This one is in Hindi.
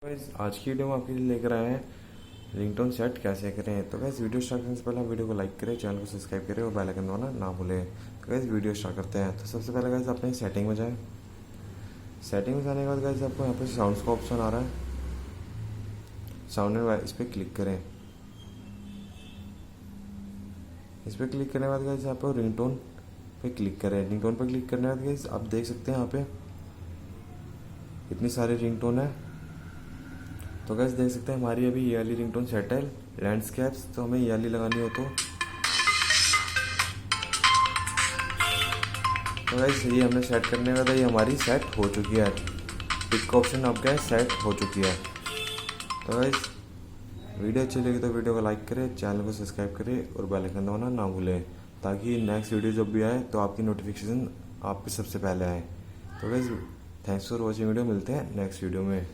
गाइस आज की वीडियो में आपके लिए लेकर आए हैं रिंगटोन सेट कैसे करें। तो गाइस वीडियो स्टार्ट करने से पहले वीडियो को लाइक करें, चैनल को सब्सक्राइब करें और बेल आइकन दबाना ना भूलें। तो गाइस वीडियो स्टार्ट करते हैं। तो सबसे पहले गाइस अपने सेटिंग में जाएं। सेटिंग में जाने के बाद गाइस आपको यहाँ पे साउंड्स का ऑप्शन आ रहा है, साउंड एंड इस पर क्लिक करें। इस पर क्लिक करने के बाद गाइस आप रिंगटोन पे क्लिक करें। रिंगटोन पे क्लिक करने के बाद गाइस आप देख सकते हैं यहाँ पे इतनी सारी रिंगटोन है। तो गैस देख सकते हैं हमारी अभी ये वाली रिंगटोन सेट है लैंडस्केप्स, तो हमें ये वाली लगानी हो तो गैस ये हमने सेट करने का था, ये हमारी सेट हो चुकी है। टिक का ऑप्शन अब गया सेट हो चुकी है। तो गैस वीडियो अच्छी लगी तो वीडियो को लाइक करें, चैनल को सब्सक्राइब करें और बेल आइकन दबाना ना भूलें, ताकि नेक्स्ट वीडियो जब भी आए तो आपकी नोटिफिकेशन आप पे सबसे पहले आए। तो gas thanks for watching video, मिलते हैं नेक्स्ट वीडियो में।